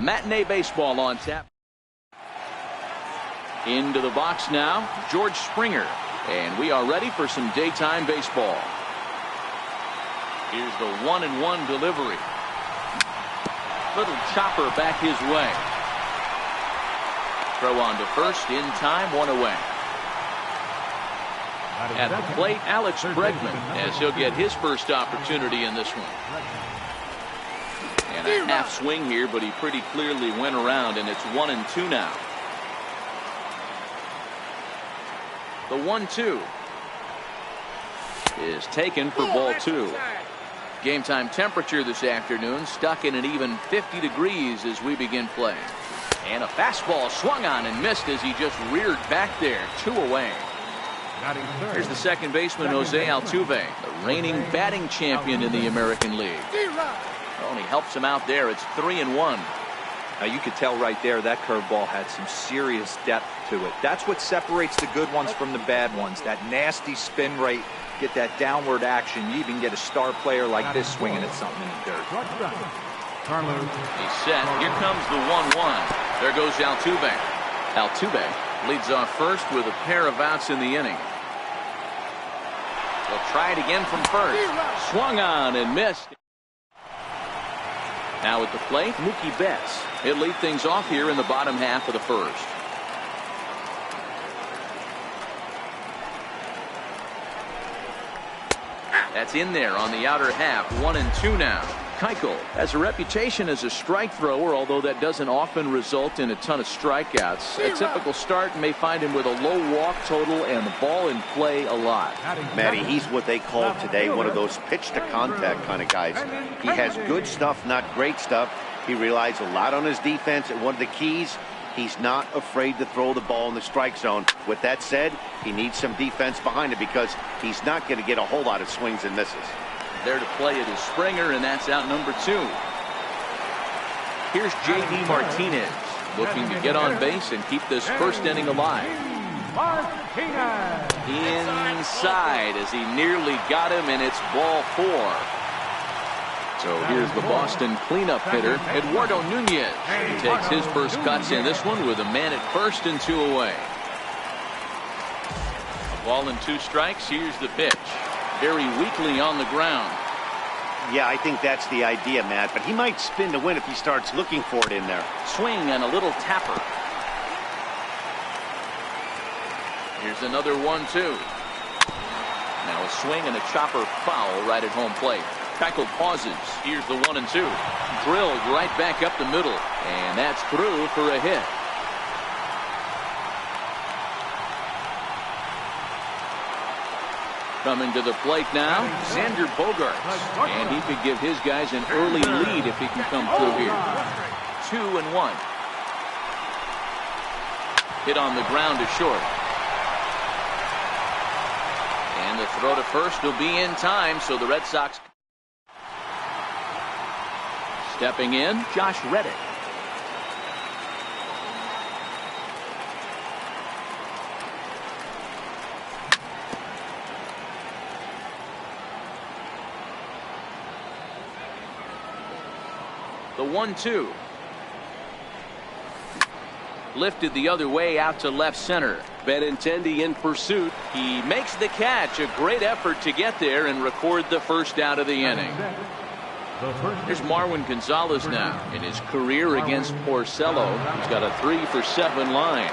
Matinee baseball on tap. Into the box now, George Springer. And we are ready for some daytime baseball. Here's the 1-1 delivery. Little chopper back his way. Throw on to first in time, 1 away. At the plate, Alex Bregman, as he'll get his first opportunity in this one. And a half swing here, but he pretty clearly went around, and it's 1-2 now. The 1-2 is taken for ball 2. Game time temperature this afternoon stuck in an even 50 degrees as we begin play. And a fastball swung on and missed as he just reared back there. 2 away. Here's the second baseman, Jose Altuve, the reigning batting champion in the American League. Only helps him out there. It's 3-1. Now you could tell right there that curveball had some serious depth to it. That's what separates the good ones from the bad ones. That nasty spin rate, get that downward action. You even get a star player like this swinging at something in the dirt. He's set. Here comes the 1-1. There goes Altuve. Altuve leads off first with a pair of outs in the inning. He'll try it again from first. Swung on and missed. Now at the plate, Mookie Betts. He'll lead things off here in the bottom half of the first. That's in there on the outer half. 1-2 now. Keuchel has a reputation as a strike thrower, although that doesn't often result in a ton of strikeouts. A typical start may find him with a low walk total and the ball in play a lot. Matty, he's what they call today one of those pitch to contact kind of guys. He has good stuff, not great stuff. He relies a lot on his defense, and one of the keys, he's not afraid to throw the ball in the strike zone. With that said, he needs some defense behind it because he's not going to get a whole lot of swings and misses. There to play it is Springer, and that's out number 2. Here's J.D. Martinez looking to get on base and keep this first inning alive. Inside as he nearly got him, and it's ball 4. So here's the Boston cleanup hitter, Eduardo Nunez. He takes his first cuts in this one with a man at first and 2 away. A ball and 2 strikes. Here's the pitch. Very weakly on the ground. Yeah, I think that's the idea, Matt, but he might spin to win if he starts looking for it in there. Swing and a little tapper. Here's another 1-2. Now a swing and a chopper foul right at home plate. Keuchel pauses. Here's the 1-2. Drilled right back up the middle, and that's through for a hit. Coming to the plate now, Xander Bogaerts. And he could give his guys an early lead if he can come through here. 2-1. Hit on the ground to short. And the throw to first will be in time, so the Red Sox. Stepping in, Josh Reddick. The 1-2. Lifted the other way out to left center. Benintendi in pursuit. He makes the catch. A great effort to get there and record the first out of the inning. Here's Marwin Gonzalez now in his career against Porcello. He's got a 3-for-7 line.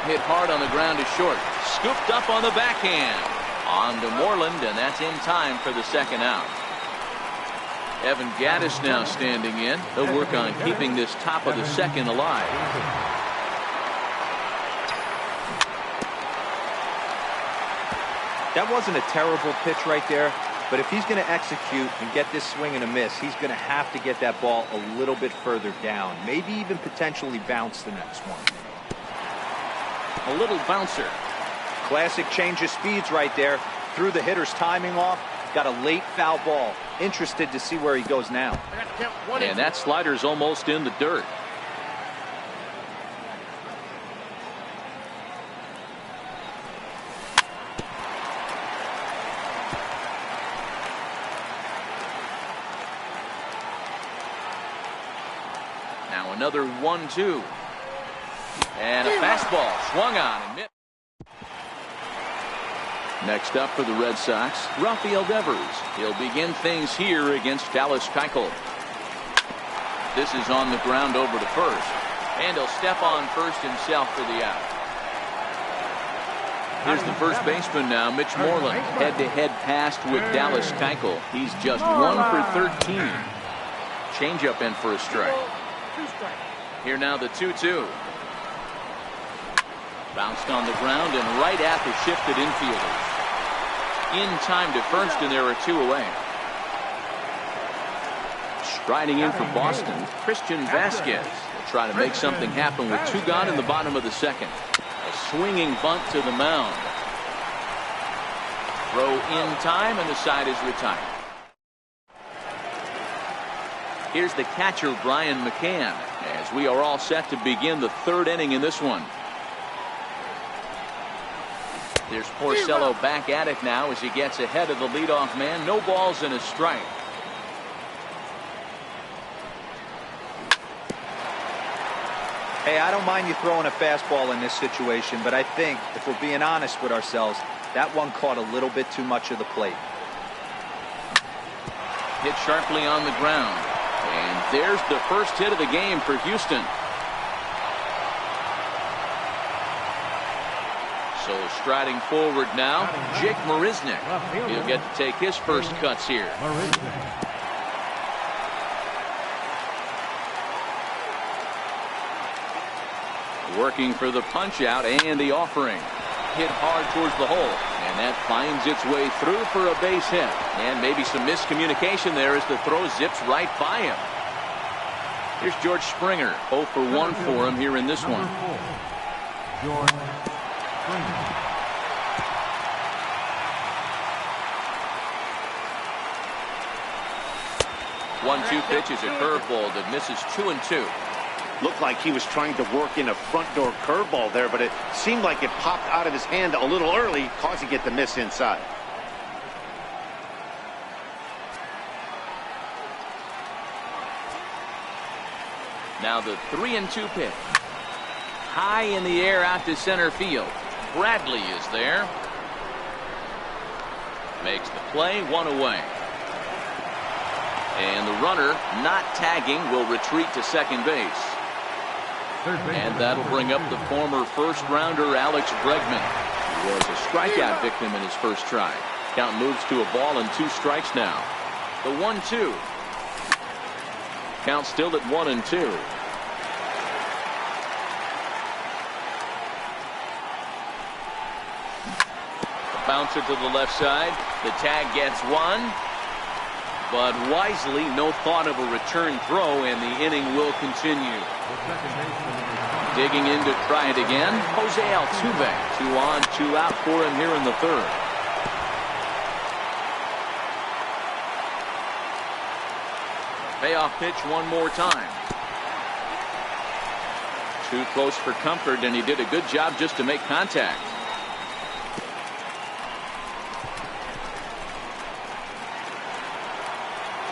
Hit hard on the ground to short. Scooped up on the backhand. On to Moreland, and that's in time for the second out. Evan Gattis now standing in. He'll work on keeping this top of the second alive. That wasn't a terrible pitch right there, but if he's going to execute and get this swing and a miss, he's going to have to get that ball a little bit further down, maybe even potentially bounce the next one. A little bouncer. Classic change of speeds right there. Threw the hitter's timing off. Got a late foul ball. Interested to see where he goes now. And that slider's almost in the dirt. Another 1-2. And a fastball swung on and missed. Next up for the Red Sox, Rafael Devers. He'll begin things here against Dallas Keuchel. This is on the ground over to first. And he'll step on first himself for the out. Here's the first baseman now, Mitch Moreland. Head-to-head pass with Dallas Keuchel. He's just 1 for 13. Changeup in for a strike. Here now the 2-2. Bounced on the ground and right at the shifted infielders. In time to first, and there are 2 away. Striding in for Boston, Christian Vasquez will try to make something happen with 2 gone in the bottom of the second. A swinging bunt to the mound. Throw in time, and the side is retired. Here's the catcher, Brian McCann, as we are all set to begin the 3rd inning in this one. There's Porcello back at it now as he gets ahead of the leadoff man. No balls and a strike. Hey, I don't mind you throwing a fastball in this situation, but I think, if we're being honest with ourselves, that one caught a little bit too much of the plate. Hit sharply on the ground. And there's the first hit of the game for Houston. So striding forward now, Jake Marisnick. He'll get to take his first cuts here. Working for the punch out and the offering. Hit hard towards the hole, and that finds its way through for a base hit. And maybe some miscommunication there as the throw zips right by him. Here's George Springer. 0 for 1 for him here in this one. George Springer. 1-2 pitch is a curveball that misses 2-2. Looked like he was trying to work in a front door curveball there, but it seemed like it popped out of his hand a little early, causing it to miss inside. Now the 3-2 pitch. High in the air out to center field. Bradley is there. Makes the play, 1 away. And the runner, not tagging, will retreat to second base. And that'll bring up the former first-rounder Alex Bregman. He was a strikeout victim in his first try. Count moves to a ball and 2 strikes now. The 1-2. Count still at 1-2. Bouncer to the left side. The tag gets 1. But wisely, no thought of a return throw, and the inning will continue. Digging in to try it again, Jose Altuve. 2 on, 2 out for him here in the 3rd. Payoff pitch one more time. Too close for comfort, and he did a good job just to make contact.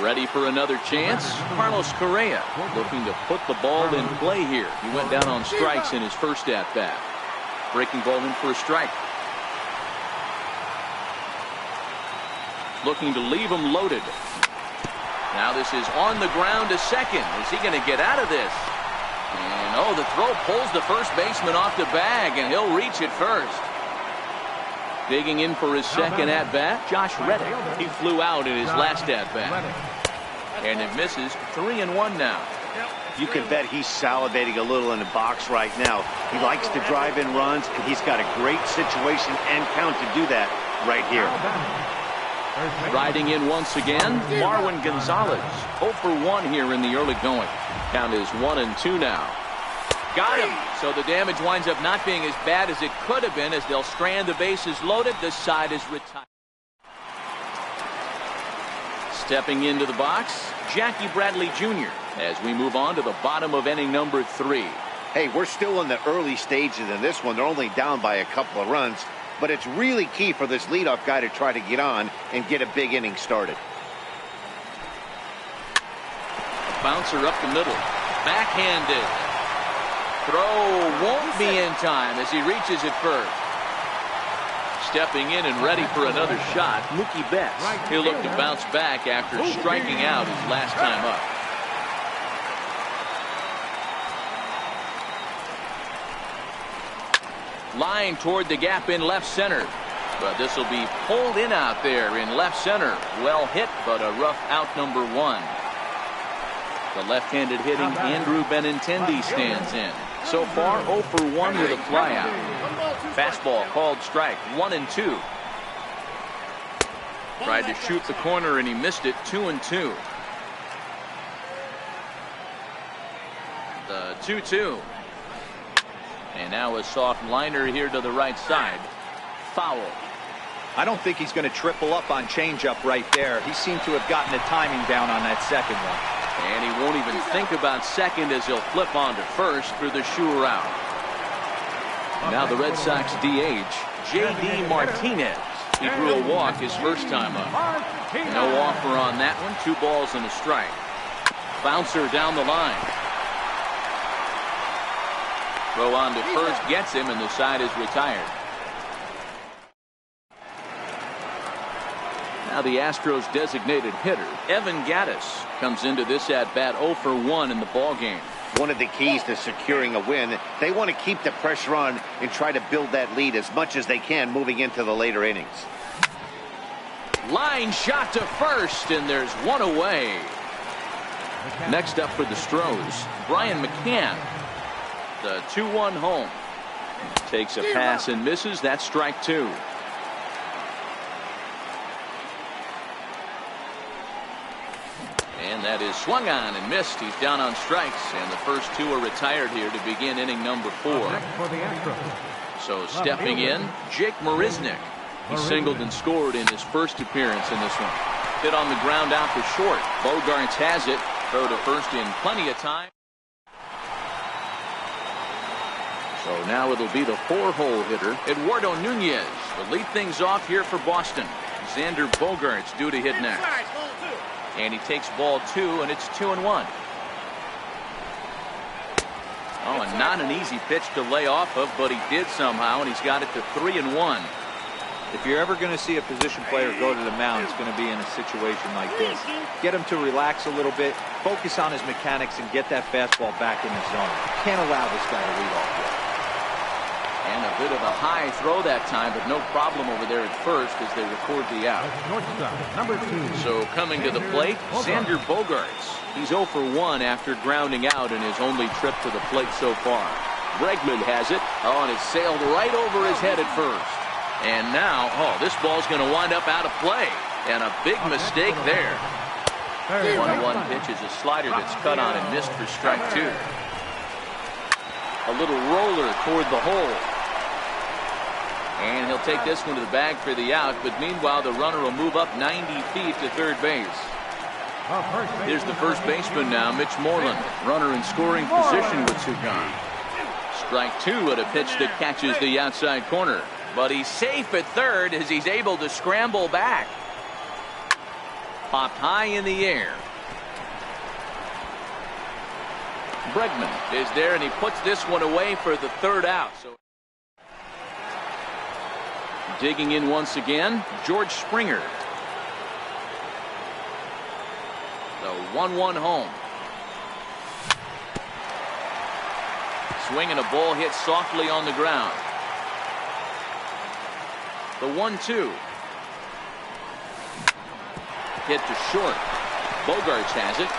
Ready for another chance. Carlos Correa looking to put the ball in play here. He went down on strikes in his first at-bat. Breaking ball in for a strike. Looking to leave him loaded. Now this is on the ground to second. Is he going to get out of this? And oh, the throw pulls the first baseman off the bag, and he'll reach it first. Digging in for his second at-bat, Josh Reddick. He flew out in his last at-bat. And it misses. 3-1 now. You can bet he's salivating a little in the box right now. He likes to drive in runs, and he's got a great situation and count to do that right here. Riding in once again, Marwin Gonzalez. 0 for 1 here in the early going. Count is 1-2 now. Got him. So the damage winds up not being as bad as it could have been as they'll strand the bases loaded. The side is retired. Stepping into the box, Jackie Bradley Jr. as we move on to the bottom of inning number 3. Hey, we're still in the early stages in this one. They're only down by a couple of runs, but it's really key for this leadoff guy to try to get on and get a big inning started. A bouncer up the middle. Backhanded. Throw won't be in time as he reaches it first. Stepping in and ready for another shot, Mookie Betts. He'll look to bounce back after striking out his last time up. Line toward the gap in left center. But this will be pulled in out there in left center. Well hit, but a rough out number 1. The left-handed hitting Andrew Benintendi stands in. So far 0 for 1 with a flyout. Fastball called strike, 1-2. Tried to shoot the corner and he missed it, 2-2. The 2-2. And now a soft liner here to the right side. Foul. I don't think he's going to triple up on changeup right there. He seemed to have gotten the timing down on that second one. And he won't even think about second as he'll flip on to first for the sure out. Now the Red Sox DH, J.D. Martinez. He drew a walk his first time up. No offer on that one. 2 balls and a strike. Bouncer down the line. Throw on to first gets him, and the side is retired. Now the Astros designated hitter, Evan Gattis, comes into this at-bat 0 for 1 in the ballgame. One of the keys to securing a win, they want to keep the pressure on and try to build that lead as much as they can moving into the later innings. Line shot to first, and there's one away. Next up for the Stros, Brian McCann. The 2-1 home. Takes a pass and misses. That's strike 2. And that is swung on and missed. He's down on strikes, and the first 2 are retired here to begin inning number 4. So stepping in, Jake Marisnick. He singled and scored in his first appearance in this one. Hit on the ground out to short. Bogarts has it. Throw to first in plenty of time. So now it'll be the 4-hole hitter, Eduardo Nunez, will lead things off here for Boston. Xander Bogaerts due to hit next. And he takes ball 2, and it's 2-1. Oh, and not an easy pitch to lay off of, but he did somehow, and he's got it to 3-1. If you're ever going to see a position player go to the mound, it's going to be in a situation like this. Get him to relax a little bit, focus on his mechanics, and get that fastball back in the zone. Can't allow this guy to lead off yet. And a bit of a high throw that time, but no problem over there at first as they record the out. Number 2. So coming to the plate, Xander Bogaerts. He's 0 for 1 after grounding out in his only trip to the plate so far. Bregman has it. Oh, and it sailed right over his head at first. And now, this ball's going to wind up out of play. And a big mistake there. 1-1 pitch is a slider that's cut on and missed for strike 2. A little roller toward the hole. And he'll take this one to the bag for the out, but meanwhile the runner will move up 90 feet to third base. Here's the first baseman now, Mitch Moreland. Runner in scoring position with 2 gone. Strike 2 at a pitch that catches the outside corner. But he's safe at third as he's able to scramble back. Popped high in the air. Bregman is there, and he puts this one away for the 3rd out. So digging in once again, George Springer. The 1-1 home. Swinging a ball hit softly on the ground. The 1-2. Hit to short. Bogaerts has it.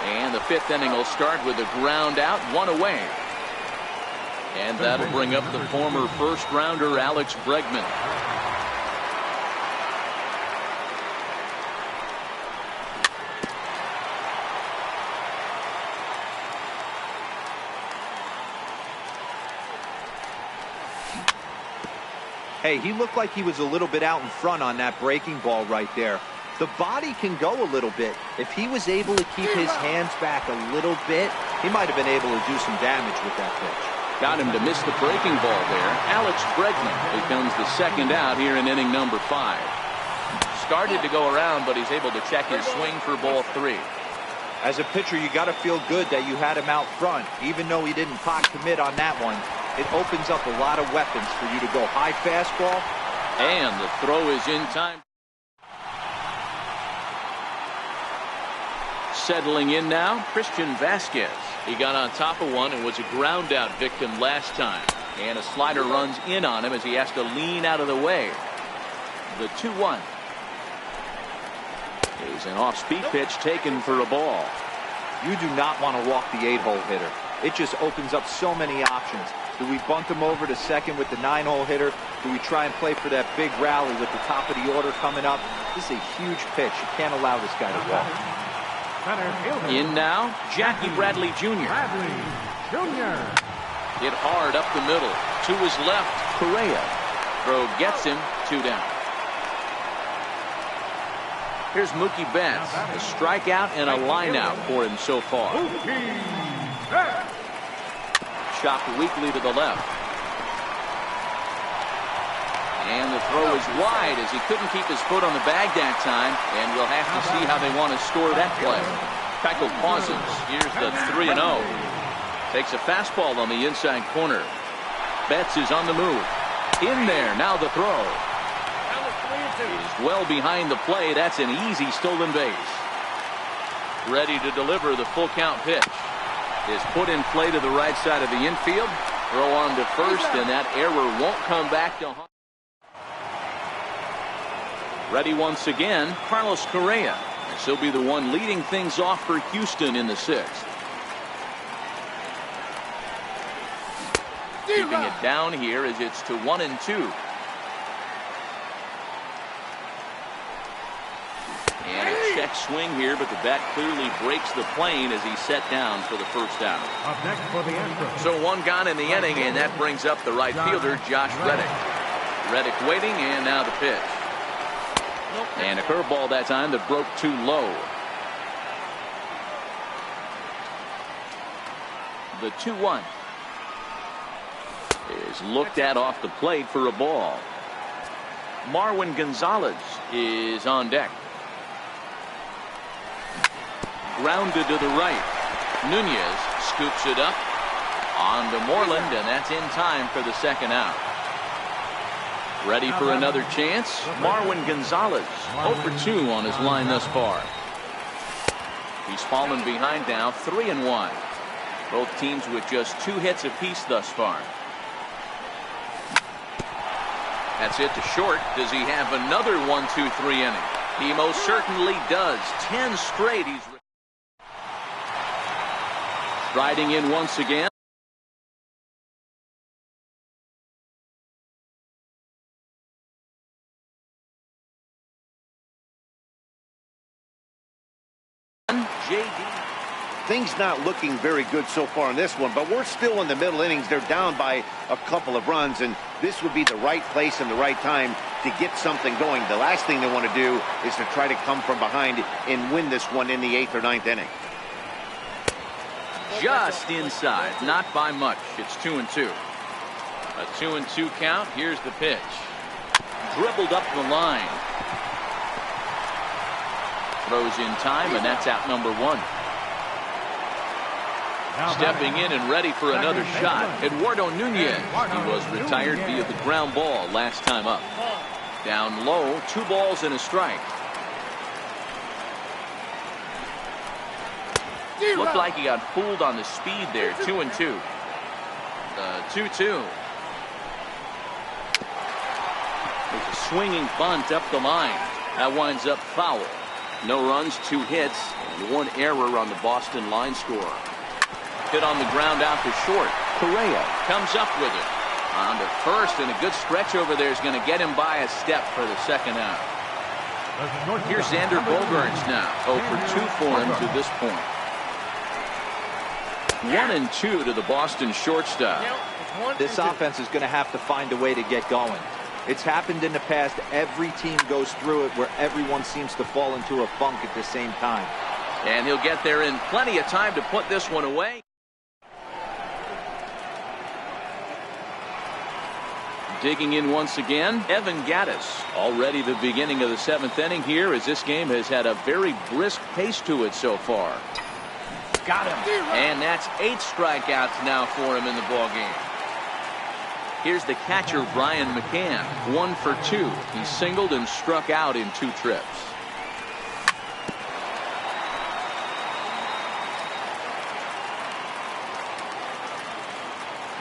And the 5th inning will start with a ground out, 1 away. And that'll bring up the former first-rounder Alex Bregman. Hey, he looked like he was a little bit out in front on that breaking ball right there. The body can go a little bit. If he was able to keep his hands back a little bit, he might have been able to do some damage with that pitch. Got him to miss the breaking ball there. Alex Bregman becomes the 2nd out here in inning number 5. Started to go around, but he's able to check his swing for ball 3. As a pitcher, you got to feel good that you had him out front. Even though he didn't pot commit on that one, it opens up a lot of weapons for you to go high fastball. And the throw is in time. Settling in now, Christian Vasquez. He got on top of one and was a ground out victim last time. And a slider runs in on him as he has to lean out of the way. The 2-1. Is an off-speed pitch taken for a ball. You do not want to walk the 8-hole hitter. It just opens up so many options. Do we bunt him over to second with the 9-hole hitter? Do we try and play for that big rally with the top of the order coming up? This is a huge pitch. You can't allow this guy to walk. In now, Jackie Bradley Jr. Hit hard up the middle. To his left, Correa. Throw gets him, 2 down. Here's Mookie Betts. A strikeout and a lineout for him so far. Chopped weakly to the left. And the throw is wide as he couldn't keep his foot on the bag that time. And we'll have to see how they want to score that play. Keuchel pauses. Here's the 3-0. Takes a fastball on the inside corner. Betts is on the move. In there. Now the throw. He's well behind the play. That's an easy stolen base. Ready to deliver the full count pitch. Is put in play to the right side of the infield. Throw on to first, and that error won't come back to home. Ready once again, Carlos Correa. He'll be the one leading things off for Houston in the 6th. Keeping it down here as it's to 1-2. And a check swing here, but the bat clearly breaks the plane as he's set down for the first out. Up next for the Astros. So 1 gone in the inning, and that brings up the right fielder, Josh Reddick. Reddick waiting, and now the pitch. And a curveball that time that broke too low. The 2-1 is looked at off the plate for a ball. Marwin Gonzalez is on deck. Grounded to the right. Nunez scoops it up on to Moreland, and that's in time for the 2nd out. Ready for another chance? Marwin Gonzalez, 0 for 2 on his line thus far. He's fallen behind now, 3-1. Both teams with just 2 hits apiece thus far. That's it to short. Does he have another 1-2-3 inning? He most certainly does. 10 straight. He's striding in once again. Things not looking very good so far in this one, but we're still in the middle innings. They're down by a couple of runs, and this would be the right place and the right time to get something going. The last thing they want to do is to try to come from behind and win this one in the 8th or 9th inning. Just inside, not by much. It's 2-2. A 2-2 count. Here's the pitch. Dribbled up the line. Throws in time, and that's out number 1. Stepping in and ready for another shot, Eduardo Nunez. He was retired via the ground ball last time up. Down low, 2 balls and a strike. Looked like he got fooled on the speed there. 2-2. 2-2. With a swinging bunt up the line. That winds up foul. No runs, 2 hits, and 1 error on the Boston line score. Hit on the ground out to short. Correa comes up with it. On to first, and a good stretch over there is going to get him by a step for the 2nd out. Here's Xander Bogaerts now. 0 for 2 for him to this point. 1-2 to the Boston shortstop. This offense is going to have to find a way to get going. It's happened in the past. Every team goes through it where everyone seems to fall into a funk at the same time. And he'll get there in plenty of time to put this one away. Digging in once again, Evan Gattis. Already the beginning of the 7th inning here, as this game has had a very brisk pace to it so far. Got him. And that's 8 strikeouts now for him in the ballgame. Here's the catcher, Brian McCann. 1 for 2. He singled and struck out in 2 trips.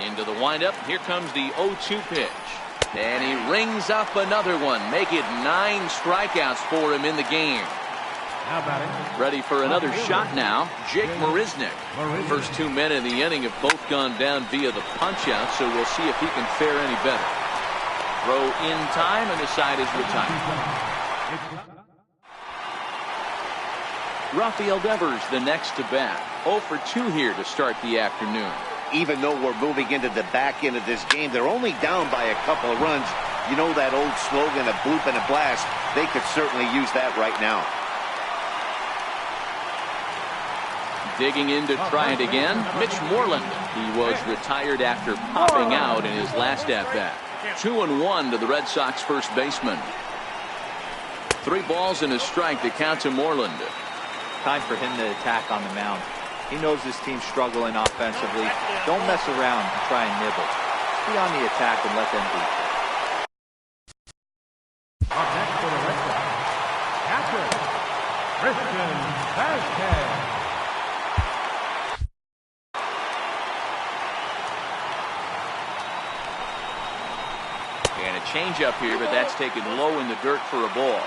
Into the windup. Here comes the 0-2 pitch. And he rings up another one. Make it 9 strikeouts for him in the game. Ready for another shot now. Jake Marisnick. First 2 men in the inning have both gone down via the punch-out, so we'll see if he can fare any better. Throw in time, and the side is retired. Rafael Devers, the next to bat. 0 for 2 here to start the afternoon. Even though we're moving into the back end of this game, they're only down by a couple of runs. You know that old slogan, a bloop and a blast. They could certainly use that right now. Digging in to try it again, Mitch Moreland. He was retired after popping out in his last at-bat. 2-1 to the Red Sox first baseman. 3 balls and a strike to count to Moreland. Time for him to attack on the mound. He knows his team's struggling offensively. Don't mess around and try and nibble. Be on the attack and let them beat you. Up next for the Red Sox, catcher, Christian Vasquez. And a changeup here, but that's taken low in the dirt for a ball.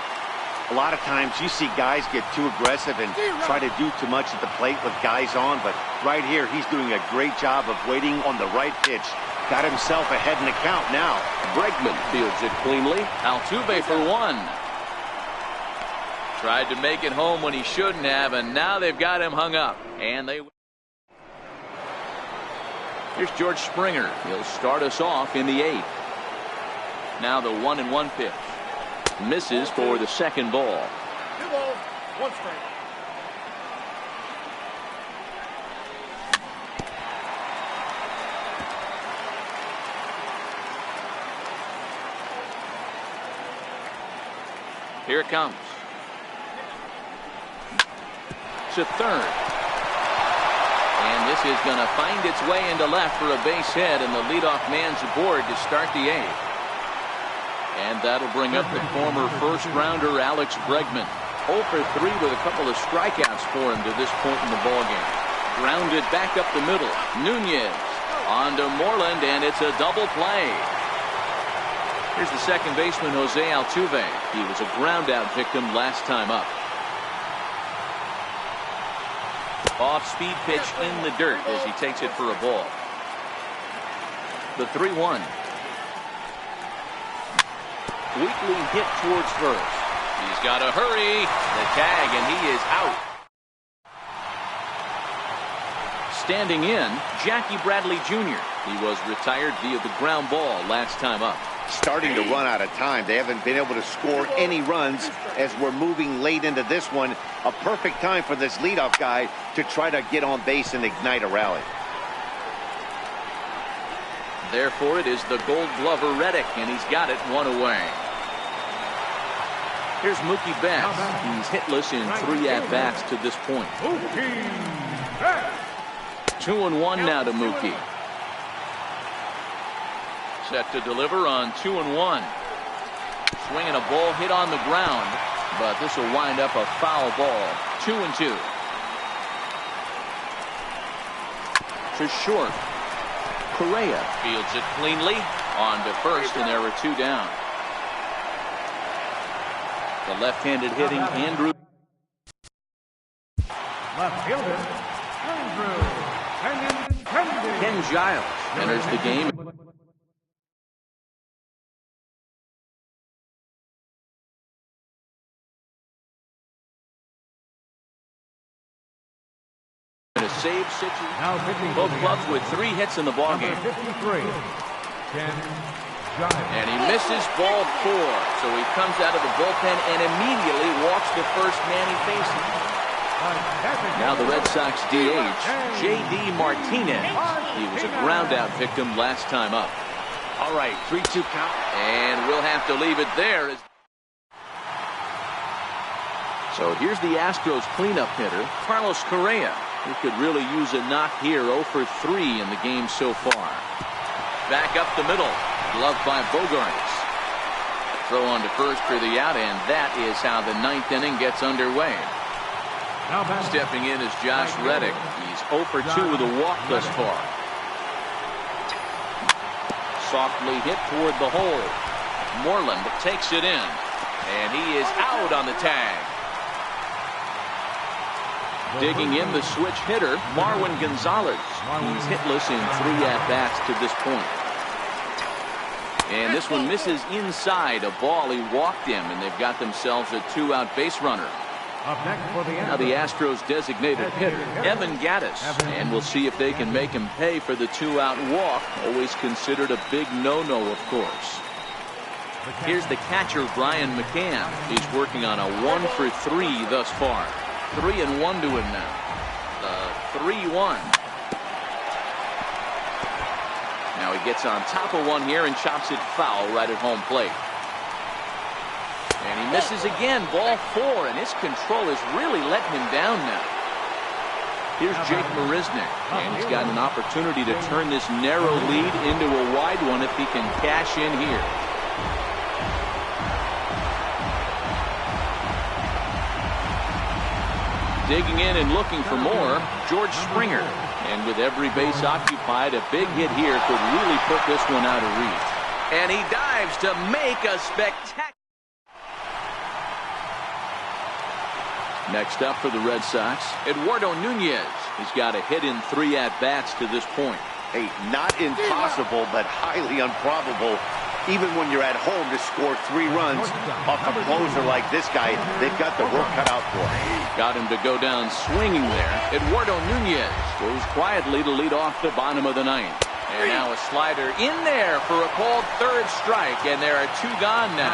A lot of times you see guys get too aggressive and try to do too much at the plate with guys on, but right here he's doing a great job of waiting on the right pitch. Got himself ahead in the count now. Bregman fields it cleanly. Altuve for 1. Tried to make it home when he shouldn't have, and now they've got him hung up. And they. Here's George Springer. He'll start us off in the 8th. Now the 1-1 pitch. Misses for the second ball. 2 balls, 1 strike. Here it comes. To third. And this is going to find its way into left for a base hit, and the leadoff man's aboard to start the 8th. And that'll bring up the former first-rounder Alex Bregman. 0 for 3 with a couple of strikeouts for him to this point in the ballgame. Grounded back up the middle. Nunez on to Moreland, and it's a double play. Here's the second baseman, Jose Altuve. He was a ground-out victim last time up. Off-speed pitch in the dirt as he takes it for a ball. The 3-1. Weakly hit towards first. He's got to hurry. The tag, and he is out. Standing in, Jackie Bradley Jr. He was retired via the ground ball last time up. Starting to run out of time. They haven't been able to score any runs as we're moving late into this one. A perfect time for this leadoff guy to try to get on base and ignite a rally. Therefore, it is the Gold Glover Reddick, and he's got it 1 away. Here's Mookie Betts. He's hitless in 3 at-bats to this point. 2-1 now to Mookie. Set to deliver on 2-1. Swinging a ball hit on the ground, but this will wind up a foul ball. 2-2. To short. Correa fields it cleanly on to first, and there were 2 down. The left-handed hitting Andrew. Left fielder, Andrew Ken Giles enters the game. In a save situation. Both clubs with 3 hits in the ballgame. 53, Ken Giles. And he misses ball 4. So he comes out of the bullpen and immediately walks the first man he faces. Now the Red Sox DH, J.D. Martinez. He was a ground-out victim last time up. All right, 3-2 count. And we'll have to leave it there. So here's the Astros cleanup hitter, Carlos Correa. He could really use a knock here. 0 for 3 in the game so far. Back up the middle. Gloved by Bogarts. Throw on to first for the out, and that is how the 9th inning gets underway. Stepping in is Josh Reddick. He's 0 for 2 with a walk thus far. Softly hit toward the hole. Moreland takes it in, and he is out on the tag. Digging in the switch hitter, Marwin Gonzalez. He's hitless in 3 at-bats to this point. And this one misses inside a ball he walked him, and they've got themselves a 2-out base runner. Now the Astros designated hitter, Evan Gattis, and we'll see if they can make him pay for the 2-out walk. Always considered a big no-no, of course. Here's the catcher, Brian McCann. He's working on a 1 for 3 thus far. 3-1 to him now. 3-1. Now he gets on top of one here and chops it foul right at home plate. And he misses again. Ball 4, and his control is really letting him down now. Here's Jake Marisnick, and he's got an opportunity to turn this narrow lead into a wide one if he can cash in here. Digging in and looking for more, George Springer. And with every base occupied, a big hit here could really put this one out of reach. And he dives to make a spectacular. Next up for the Red Sox, Eduardo Nunez. He's got a hit in 3 at-bats to this point. Hey, not impossible, but highly improbable. Even when you're at home to score 3 runs off a closer like this guy, they've got the work cut out for him. Got him to go down swinging there. Eduardo Nunez goes quietly to lead off the bottom of the 9th. And now a slider in there for a called 3rd strike, and there are 2 gone now.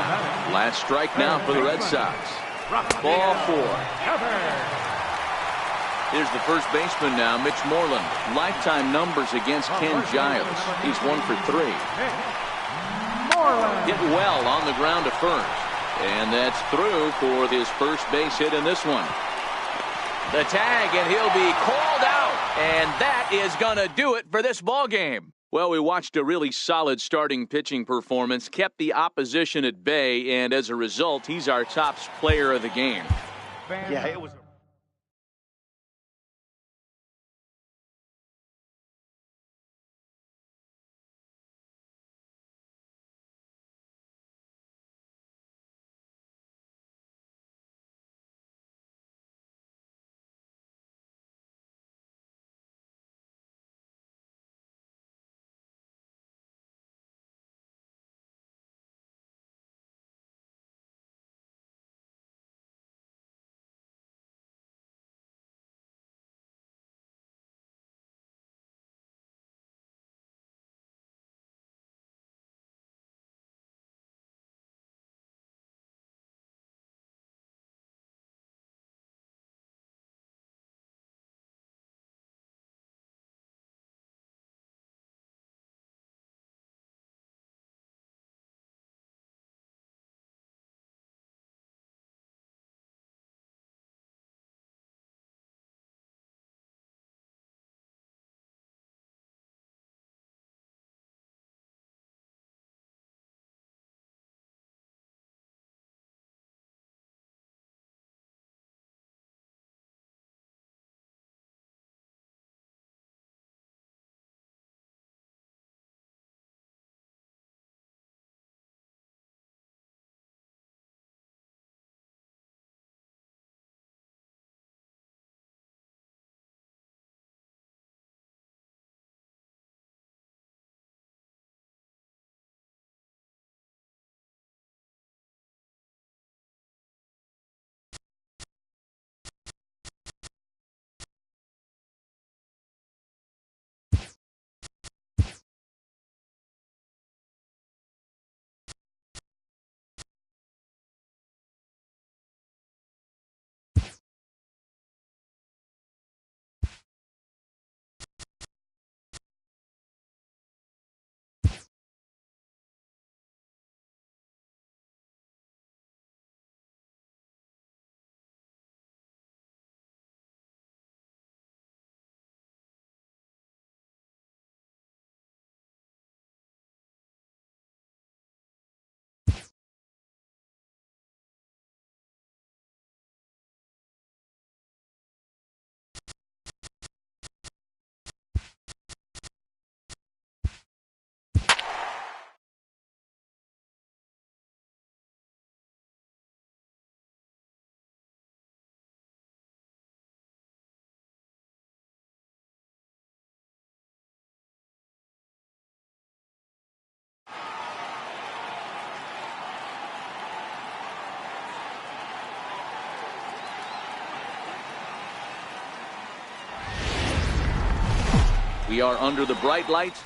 Last strike now for the Red Sox. Ball 4. Here's the first baseman now, Mitch Moreland. Lifetime numbers against Ken Giles. He's 1 for 3. Hit well on the ground to first. And that's through for his first base hit in this one. The tag, and he'll be called out. And that is going to do it for this ball game. Well, we watched a really solid starting pitching performance, kept the opposition at bay, and as a result, he's our top player of the game. Yeah, it was We are under the bright lights.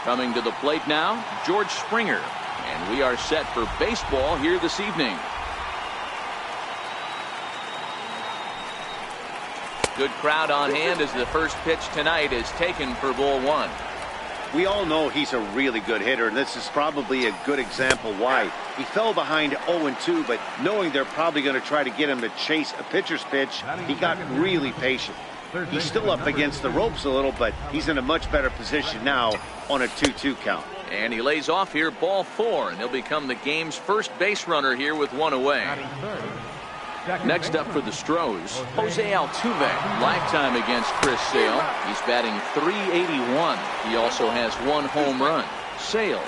Coming to the plate now, George Springer. And we are set for baseball here this evening. Good crowd on hand as the first pitch tonight is taken for ball one. We all know he's a really good hitter, and this is probably a good example why. He fell behind 0-2, but knowing they're probably going to try to get him to chase a pitcher's pitch, he got really patient. He's still up against the ropes a little, but he's in a much better position now on a 2-2 count. And he lays off here, ball four, and he'll become the game's first base runner here with one away. Next up for the Stros, Jose Altuve, lifetime against Chris Sale. He's batting .381. He also has one home run. Sale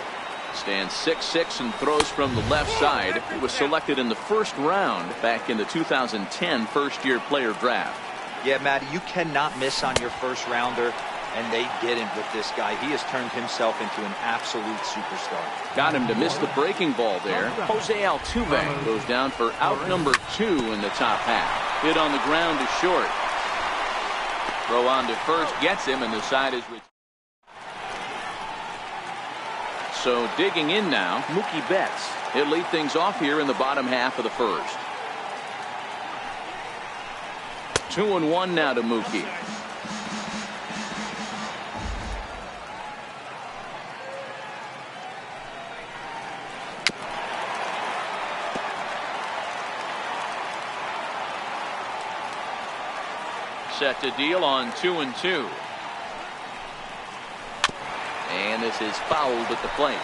stands 6'6" and throws from the left side. He was selected in the first round back in the 2010 first-year player draft. Yeah, Matty, you cannot miss on your first rounder, and they didn't with this guy. He has turned himself into an absolute superstar. Got him to miss the breaking ball there. Jose Altuve goes down for out number 2 in the top half. Hit on the ground to short. Throw on to first gets him, and the side is with. So digging in now, Mookie Betts. He'll lead things off here in the bottom half of the first. 2-1 now to Mookie. Set to deal on 2-2. And this is fouled at the plate.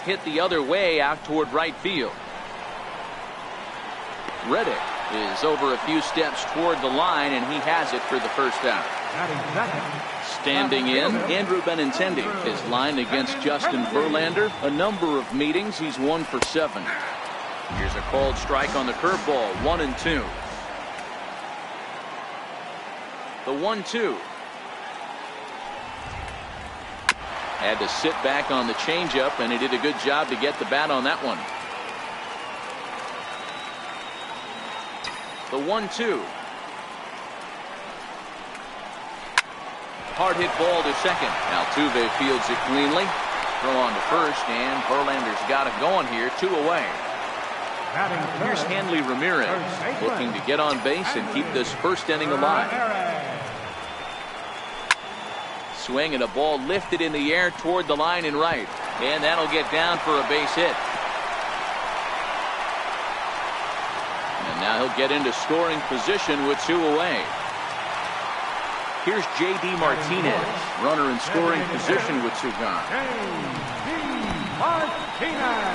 Hit the other way out toward right field. Reddick is over a few steps toward the line, and he has it for the first out. Standing in, Andrew Benintendi is lined against Justin Verlander. A number of meetings, he's 1 for 7. Here's a called strike on the curveball, 1-2. The 1-2. Had to sit back on the changeup, and he did a good job to get the bat on that one. The 1-2. Hard hit ball to second. Altuve fields it cleanly. Throw on to first, and Verlander's got it going here, 2 away. Here's Hanley Ramirez looking to get on base and keep this first inning alive. Swing and a ball lifted in the air toward the line and right. And that'll get down for a base hit. And now he'll get into scoring position with 2 away. Here's J.D. Martinez, runner in scoring position with 2 gone.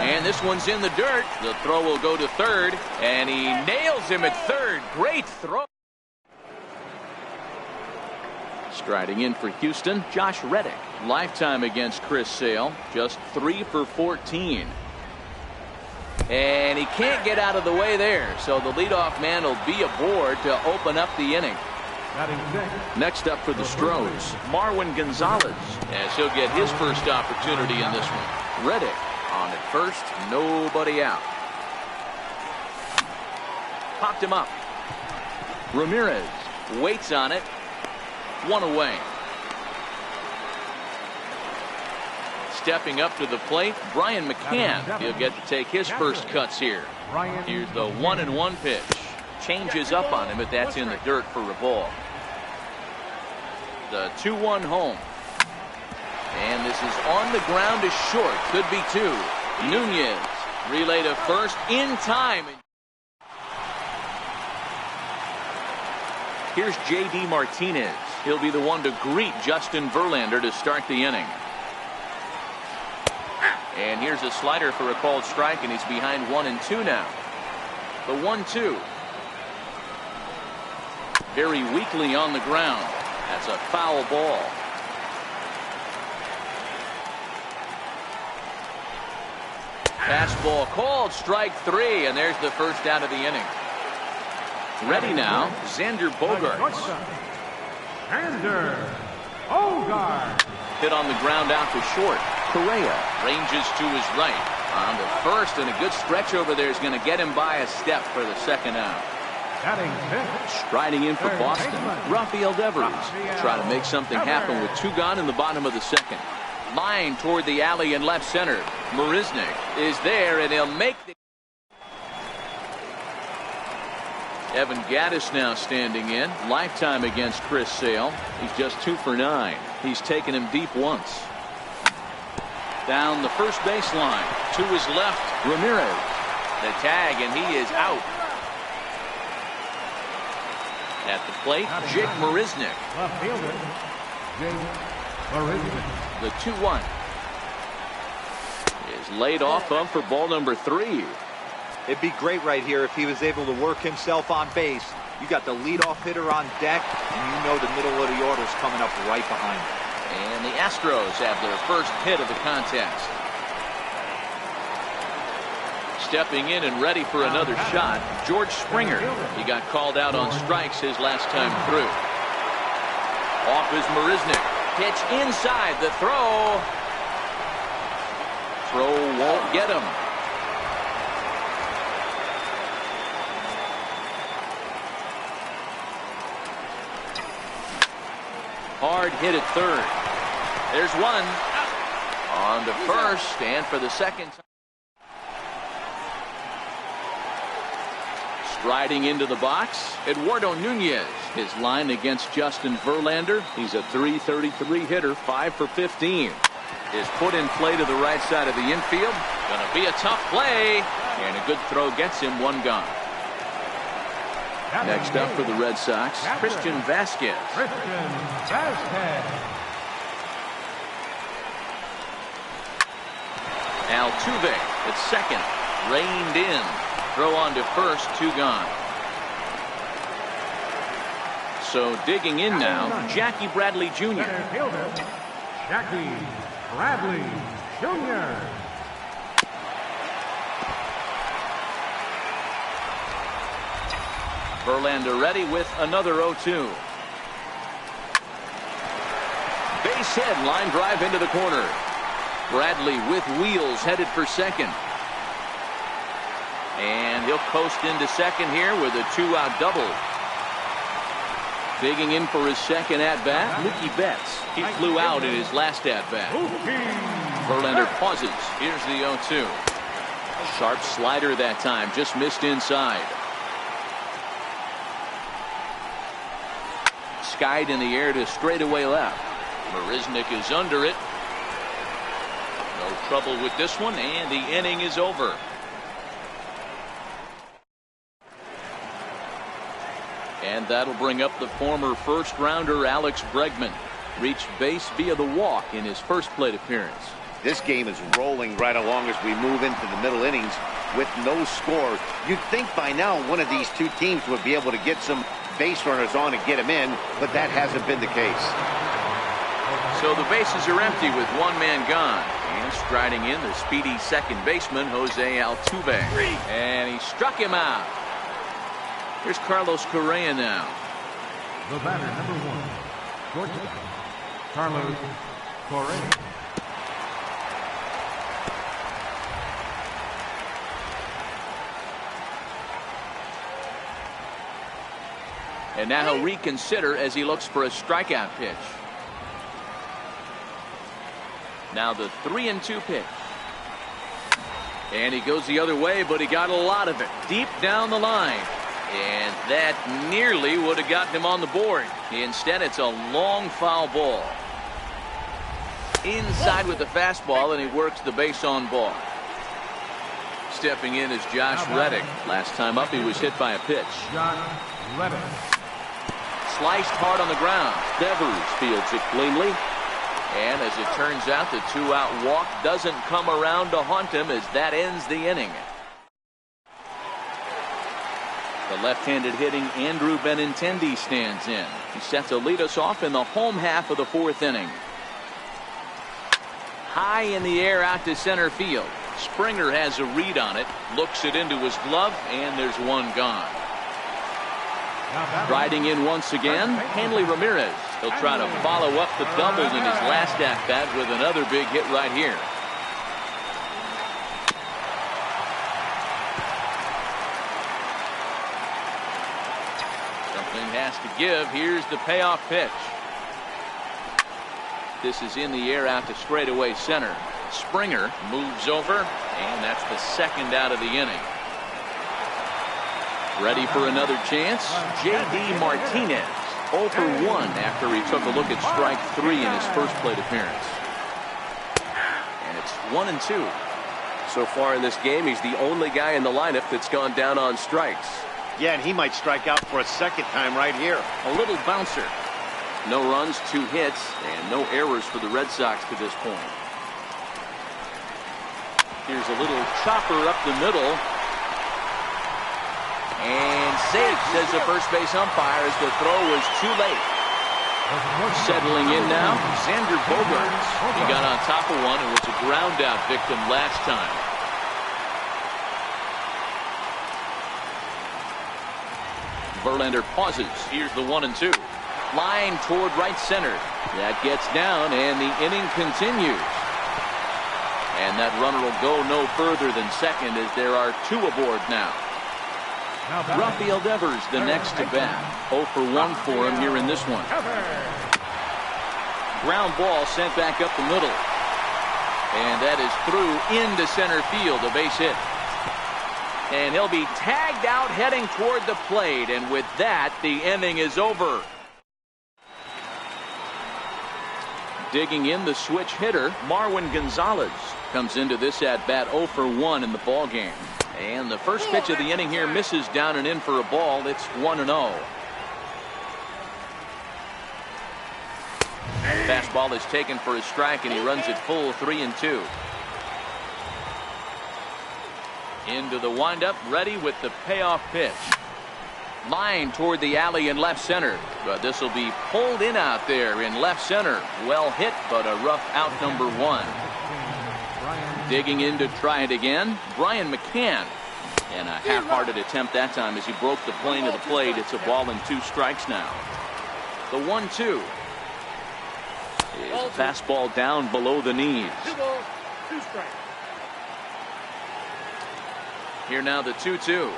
And this one's in the dirt. The throw will go to third, and he nails him at third. Great throw. Striding in for Houston, Josh Reddick, lifetime against Chris Sale, just 3 for 14. And he can't get out of the way there, so the leadoff man will be aboard to open up the inning. Next up for the Stros, Marwin Gonzalez, as he'll get his first opportunity in this one. Reddick on at first, nobody out. Popped him up. Ramirez waits on it. 1 away. Stepping up to the plate, Brian McCann. He'll get to take his first cuts here. Here's the 1-1 pitch. Changes up on him, but that's in the dirt for a ball. The 2-1 home. And this is on the ground to short. Could be 2. Nunez relay to first in time. Here's J.D. Martinez. He'll be the one to greet Justin Verlander to start the inning. And here's a slider for a called strike, and he's behind 1-2 now. The 1-2. Very weakly on the ground. That's a foul ball. Fastball called, strike 3, and there's the first out of the inning. Ready now, Xander Bogaerts. Xander Bogart. Hit on the ground out to short. Correa ranges to his right. On the first, and a good stretch over there is going to get him by a step for the second out. Batting fifth. Striding in for Third Boston, baseman. Rafael Devers. Try to make something happen with 2 gone in the bottom of the second. Line toward the alley in left center. Marisnik is there, and he'll make the... Evan Gaddis now standing in. Lifetime against Chris Sale. He's just 2 for 9. He's taken him deep once. Down the first baseline. To his left, Ramirez. The tag, and he is out. At the plate, Jake Marisnik. Left fielder, Jake Marisnik. The 2-1 is laid off of for ball number 3. It'd be great right here if he was able to work himself on base. You got the leadoff hitter on deck, and you know the middle of the order's coming up right behind him. And the Astros have their first hit of the contest. Stepping in and ready for another shot, George Springer. He got called out on strikes his last time through. Off is Marisnik. Pitch inside. The throw. Throw won't get him. Hard hit at third. There's one. On to first, and for the second time. Striding into the box, Eduardo Nunez. His line against Justin Verlander. He's a .333 hitter, 5 for 15. Is put in play to the right side of the infield. Gonna be a tough play, and a good throw gets him 1 gone. Next up for the Red Sox, Christian Vasquez. Christian Vasquez. Altuve at second, reined in. Throw on to first, 2 gone. So digging in now, Jackie Bradley Jr. Center fielder, Jackie Bradley Jr. Verlander ready with another 0-2. Base hit, line drive into the corner. Bradley with wheels headed for second. And he'll coast into second here with a 2-out double. Digging in for his second at-bat, Mookie Betts. He flew out in his last at-bat. Verlander pauses. Here's the 0-2. Sharp slider that time, just missed inside. Skied in the air to straightaway left. Marisnik is under it. No trouble with this one, and the inning is over. And that'll bring up the former first-rounder Alex Bregman. Reached base via the walk in his first plate appearance. This game is rolling right along as we move into the middle innings with no score. You'd think by now one of these 2 teams would be able to get some base runners on and get them in, but that hasn't been the case. So the bases are empty with 1 man gone. And striding in, the speedy second baseman, Jose Altuve. And he struck him out. Here's Carlos Correa now. The batter, number 1, Georgia, Carlos Correa. And now he'll reconsider as he looks for a strikeout pitch. Now the 3-2 pitch. And he goes the other way, but he got a lot of it deep down the line. And that nearly would have gotten him on the board. Instead, it's a long foul ball. Inside with the fastball, and he works the base on ball. Stepping in is Josh Reddick. Last time up, he was hit by a pitch. Josh Reddick. Sliced hard on the ground. Devers fields it cleanly. And as it turns out, the 2-out walk doesn't come around to haunt him as that ends the inning. The left-handed hitting Andrew Benintendi stands in. He's set to lead us off in the home half of the 4th inning. High in the air out to center field. Springer has a read on it, looks it into his glove, and there's 1 gone. Riding in once again, Hanley Ramirez. He'll try to follow up the double in his last at-bat with another big hit right here. Something has to give. Here's the payoff pitch. This is in the air out to straightaway center. Springer moves over, and that's the second out of the inning. Ready for another chance? J.D. Martinez, 0 for 1 after he took a look at strike 3 in his first plate appearance. And it's 1-2. So far in this game, he's the only guy in the lineup that's gone down on strikes. Yeah, and he might strike out for a second time right here. A little bouncer. No runs, 2 hits, and no errors for the Red Sox to this point. Here's a little chopper up the middle. And safe, says the first base umpire, as the throw was too late. Settling in now, Xander Bogaerts. He got on top of one and was a ground out victim last time. Verlander pauses. Here's the 1-2. Line toward right center. That gets down, and the inning continues. And that runner will go no further than second, as there are 2 aboard now. Rafael Devers the next to bat. 0 for 1 for him here in this one. Ground ball sent back up the middle. And that is through into center field, a base hit. And he'll be tagged out heading toward the plate. And with that, the inning is over. Digging in, the switch hitter, Marwin Gonzalez, comes into this at bat 0 for 1 in the ball game. And the first pitch of the inning here misses down and in for a ball. It's 1-0. Fastball is taken for a strike, and he runs it full 3-2. Into the windup, ready with the payoff pitch. Line toward the alley in left center, but this will be pulled in out there in left center. Well hit, but a rough out, number 1. Digging in to try it again, Brian McCann. And a half-hearted attempt that time as he broke the plane of the plate. It's a ball and 2 strikes now. The 1-2 is a fastball down below the knees. 2 balls, 2 strikes. Here now the 2-2.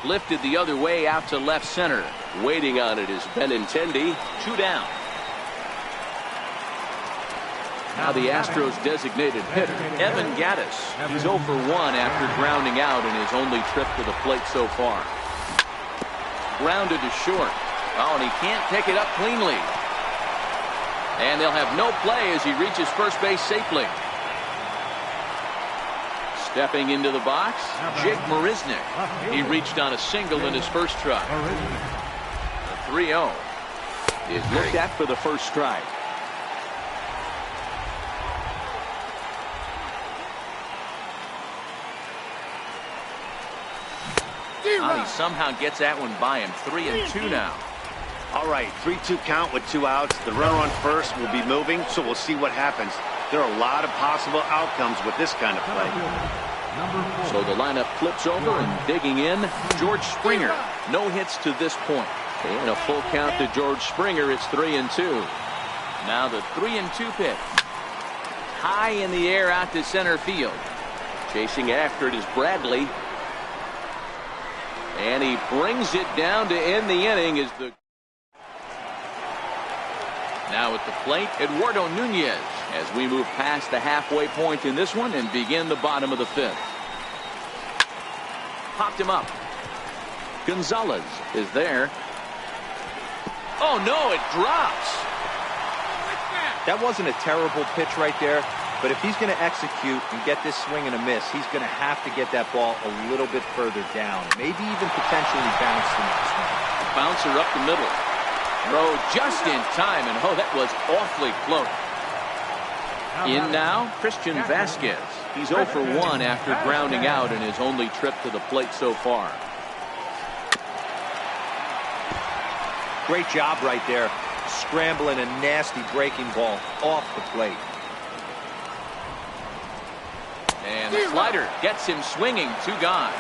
Lifted the other way out to left center. Waiting on it is Benintendi. 2 down. Now the Astros designated hitter, Evan Gattis. He's 0 for 1 after grounding out in his only trip to the plate so far. Grounded to short. Oh, and he can't pick it up cleanly. And they'll have no play as he reaches first base safely. Stepping into the box, Jake Marisnick. He reached on a single in his first try. The 3-0 is looked at for the first strike. He somehow gets that one by him. 3-2 now. All right, 3-2 count with 2 outs. The runner on first will be moving, so we'll see what happens. There are a lot of possible outcomes with this kind of play. So the lineup flips over, and digging in, George Springer. No hits to this point. And a full count to George Springer. It's 3-2. Now the 3-2 pitch. High in the air out to center field. Chasing after it is Bradley. And he brings it down to end the inning. Now at the plate, Eduardo Nunez, as we move past the halfway point in this one and begin the bottom of the 5th. Popped him up. Gonzalez is there. Oh no, it drops. That wasn't a terrible pitch right there, but if he's going to execute and get this swing and a miss, he's going to have to get that ball a little bit further down, maybe even potentially bounce the next one. Bouncer up the middle. Throw just in time, and oh, that was awfully close. In now, Christian Vasquez. He's 0 for 1 after grounding out in his only trip to the plate so far. Great job right there, scrambling a nasty breaking ball off the plate. And the slider gets him swinging. 2 gone.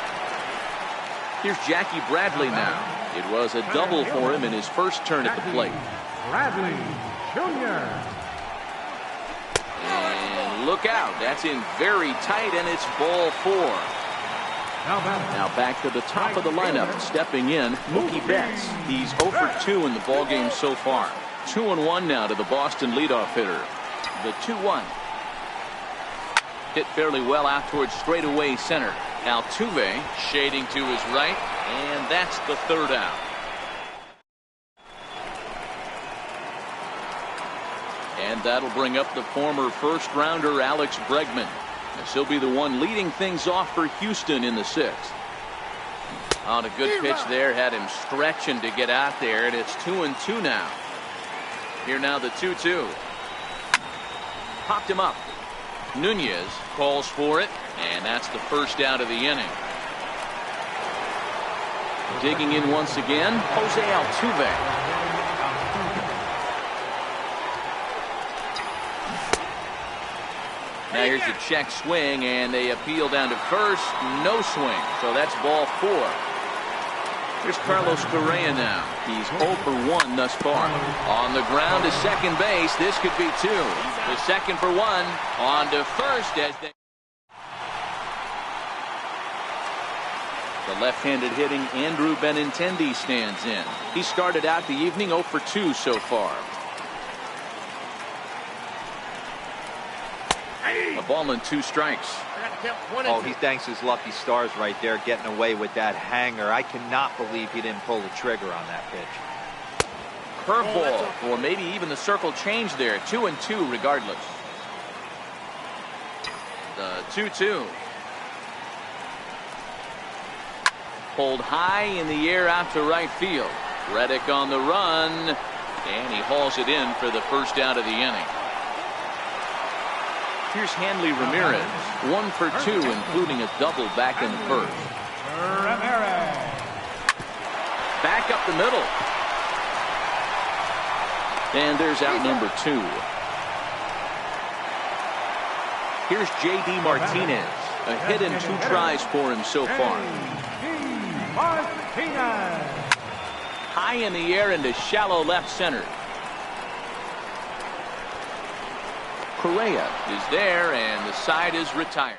Here's Jackie Bradley now. It was a double for him in his first turn at the plate. Bradley Jr. And look out. That's in very tight, and it's ball 4. Now back to the top of the lineup. Stepping in, Mookie Betts. He's 0 for 2 in the ballgame so far. 2-1 now to the Boston leadoff hitter. The 2-1. Hit fairly well out towards straightaway center. Altuve shading to his right, and that's the 3rd out. And that'll bring up the former first-rounder Alex Bregman, as he'll be the one leading things off for Houston in the 6th. On a good pitch there, had him stretching to get out there, and it's 2-2 now. Here now the 2-2. Popped him up. Nunez calls for it, and that's the first out of the inning. Digging in once again, Jose Altuve. Now here's a check swing, and they appeal down to first. No swing, so that's ball 4. Here's Carlos Correa now. He's 0 for 1 thus far. On the ground to second base. This could be 2. The second for 1. On to first as they... The left-handed hitting Andrew Benintendi stands in. He started out the evening 0 for 2 so far. A ball and 2 strikes. Oh, he thanks his lucky stars right there, getting away with that hanger. I cannot believe he didn't pull the trigger on that pitch. Curveball, or maybe even the circle change there. 2-2 regardless. The 2-2. Pulled high in the air out to right field. Reddick on the run, and he hauls it in for the first out of the inning. Here's Hanley Ramirez, 1 for 2, including a double back in the first. Back up the middle. And there's out number 2. Here's J.D. Martinez, a hit and 2 tries for him so far. High in the air into shallow left center. Correa is there, and the side is retired.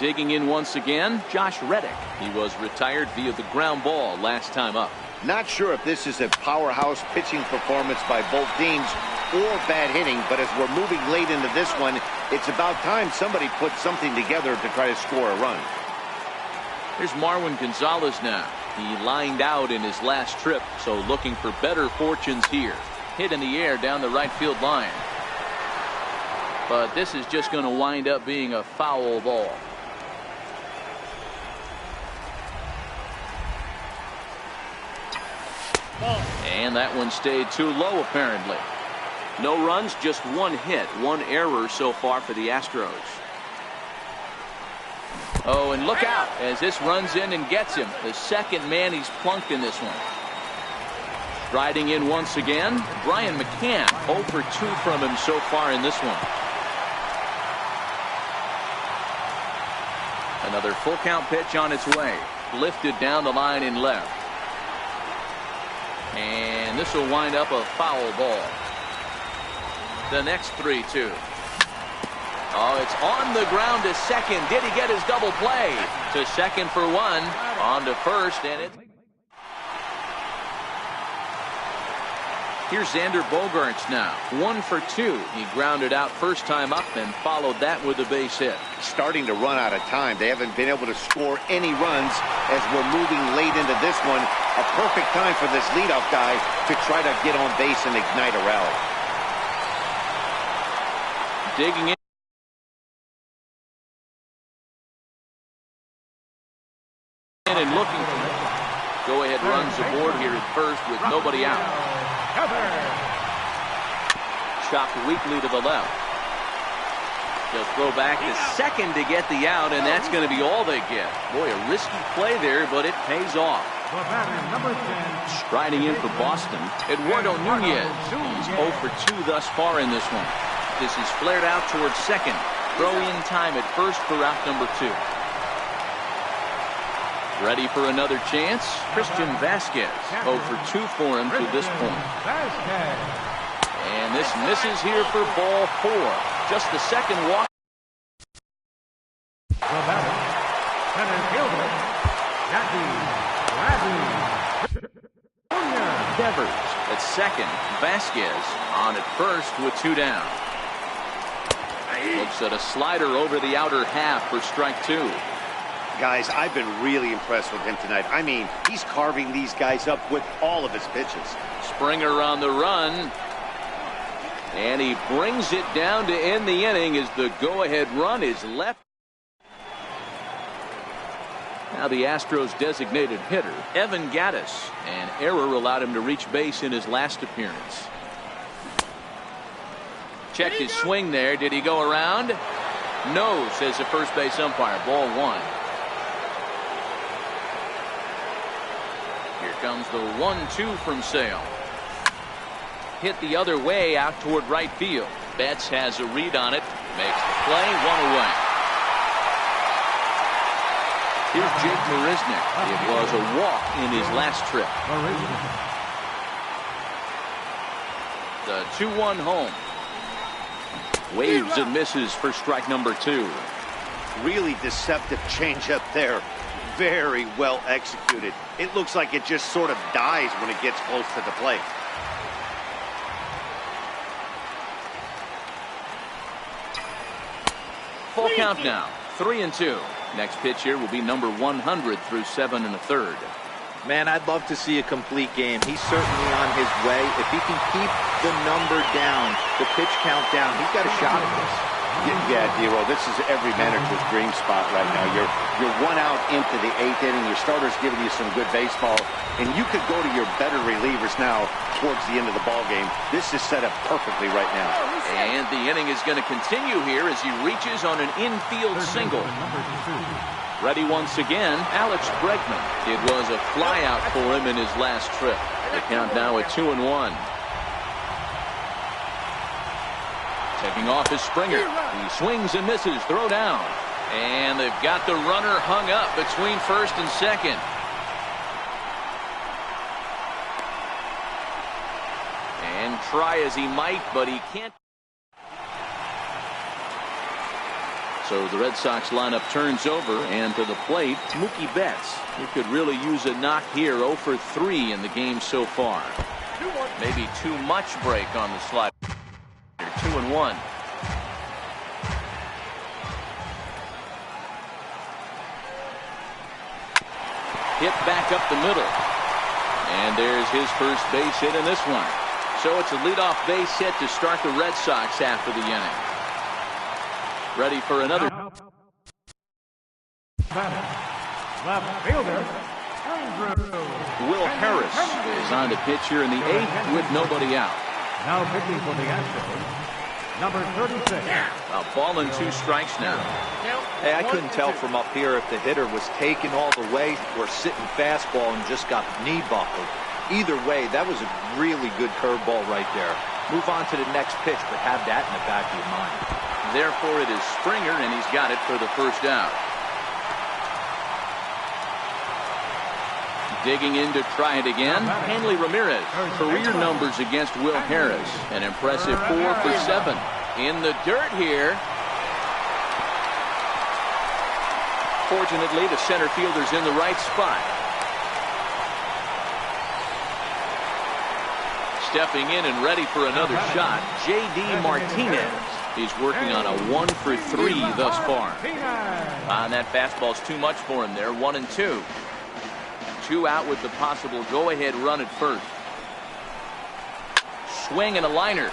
Digging in once again, Josh Reddick. He was retired via the ground ball last time up. Not sure if this is a powerhouse pitching performance by both teams or bad hitting, but as we're moving late into this one, it's about time somebody puts something together to try to score a run. Here's Marwin Gonzalez now. He lined out in his last trip, so looking for better fortunes here. Hit in the air down the right field line. But this is just going to wind up being a foul ball. And that one stayed too low apparently. No runs, just 1 hit, 1 error so far for the Astros. Oh, and look out as this runs in and gets him. The second man he's plunked in this one. Riding in once again, Brian McCann, 0 for 2 from him so far in this one. Another full count pitch on its way. Lifted down the line in left. And this will wind up a foul ball. The next 3-2. Oh, it's on the ground to second. Did he get his double play? To second for 1. On to first, and it's... Here's Xander Bogaerts now, 1 for 2. He grounded out first time up and followed that with a base hit. Starting to run out of time. They haven't been able to score any runs as we're moving late into this one. A perfect time for this leadoff guy to try to get on base and ignite a rally. Digging in. And looking for it. Go-ahead runs aboard here at first with nobody out. Chopped weakly to the left. They'll throw back to second to get the out, and that's going to be all they get. Boy, a risky play there, but it pays off. Striding in for Boston, Eduardo Nunez. He's 0 for 2 thus far in this one. This is flared out towards second. Throw in time at first for out number 2. Ready for another chance. Christian Vasquez. 0 for 2 for him to this point. And this misses here for ball 4. Just the second walk. Center fielder, Devers at second. Vasquez on at first with 2 down. Looks at a slider over the outer half for strike 2. Guys, I've been really impressed with him tonight. I mean, he's carving these guys up with all of his pitches. Springer on the run. And he brings it down to end the inning as the go-ahead run is left. Now the Astros designated hitter, Evan Gattis. An error allowed him to reach base in his last appearance. Checked his swing there. Did he go around? No, says the first base umpire. Ball 1. Here comes the 1-2 from Sale. Hit the other way out toward right field. Betts has a read on it. Makes the play. 1 away. Here's Jake Marisnick. It was a walk in his last trip. The 2-1 home. Waves and misses for strike number 2. Really deceptive changeup there. Very well executed. It looks like it just sort of dies when it gets close to the plate. Full count now. 3-2. Next pitch here will be number 100 through 7 1/3. Man, I'd love to see a complete game. He's certainly on his way. If he can keep the number down, the pitch count down, he's got a shot at this. Yeah, Dero, this is every manager's dream spot right now. You're 1 out into the 8th inning. Your starter's giving you some good baseball, and you could go to your better relievers now towards the end of the ball game. This is set up perfectly right now. And the inning is going to continue here as he reaches on an infield single. Ready once again, Alex Bregman. It was a flyout for him in his last trip. The count now at 2-1. Taking off is Springer. He swings and misses. Throw down. And they've got the runner hung up between first and second. And try as he might, but he can't. So the Red Sox lineup turns over, and to the plate, Mookie Betts. He could really use a knock here. 0 for 3 in the game so far. Maybe too much break on the slide. 2-1. Hit back up the middle. And there's his first base hit in this one. So it's a leadoff base hit to start the Red Sox after the inning. Ready for another. Left fielder, Will Harris is on to pitch here in the 8th with nobody out. now pitching for the Astros, number 36. A ball and 2 strikes now. Hey, I couldn't tell from up here if the hitter was taken all the way or sitting fastball and just got knee buckled. Either way, that was a really good curveball right there. Move on to the next pitch, but have that in the back of your mind. Therefore, it is Springer, and he's got it for the first out. Digging in to try it again, Hanley Ramirez. Career numbers against Will Harris. An impressive 4 for 7. In the dirt here. Fortunately, the center fielder's in the right spot. Stepping in and ready for another shot, J.D. Martinez. He's working on a 1 for 3 thus far. And that fastball's too much for him there. 1-2. 2 out with the possible go-ahead run at first. Swing and a liner.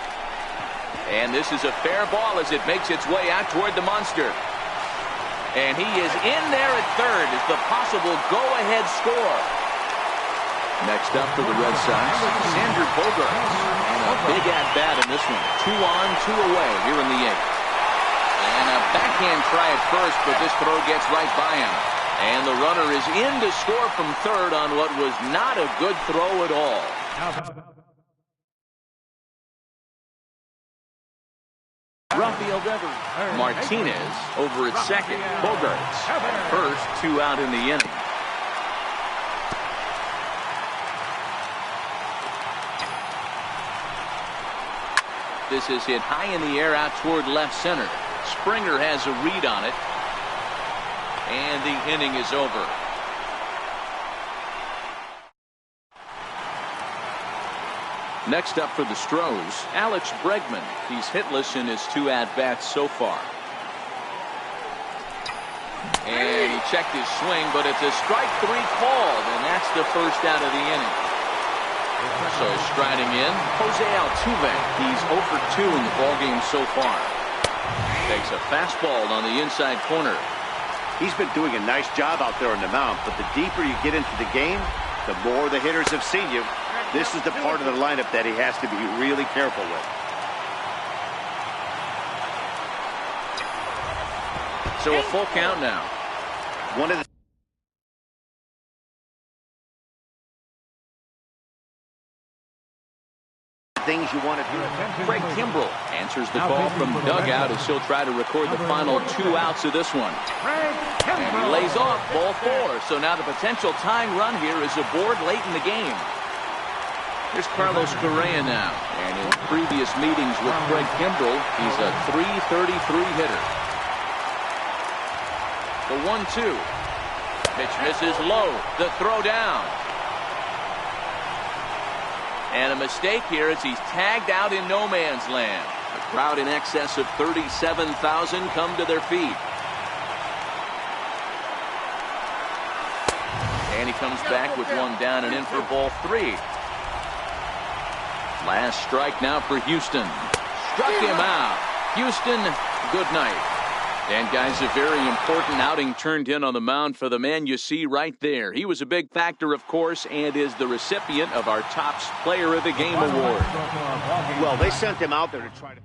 And this is a fair ball as it makes its way out toward the monster. And he is in there at third as the possible go-ahead score. Next up for the Red Sox, Xander Bogaerts. And a big at-bat in this one. 2 on, 2 away here in the 8th. And a backhand try at first, but this throw gets right by him. And the runner is in to score from third on what was not a good throw at all. Rafael Devers. Martinez over at second. Bogarts at first, 2 out in the inning. This is hit high in the air out toward left center. Springer has a read on it. And the inning is over. Next up for the Stros, Alex Bregman. He's hitless in his 2 at-bats so far. And he checked his swing, but it's a strike 3 called, and that's the first out of the inning. So striding in, Jose Altuve. He's 0 for 2 in the ballgame so far. Takes a fastball on the inside corner. He's been doing a nice job out there on the mound, but the deeper you get into the game, the more the hitters have seen you. This is the part of the lineup that he has to be really careful with. So a full count now. One of the things you want to do. Craig Kimbrell answers the call from the dugout as he'll try to record the final 2 outs of this one. And he lays off ball 4. So now the potential tying run here is aboard late in the game. Here's Carlos Correa now. And in previous meetings with Craig Kimbrell, he's a .333 hitter. The 1-2. Pitch misses low. The throw down. And a mistake here as he's tagged out in no man's land. A crowd in excess of 37,000 come to their feet. And he comes back with 1 down and in for ball 3. Last strike now for Houston. Struck him out. Houston, good night. And guys, a very important outing turned in on the mound for the man you see right there. He was a big factor, of course, and is the recipient of our Topps Player of the Game award. Well, they sent him out there to try to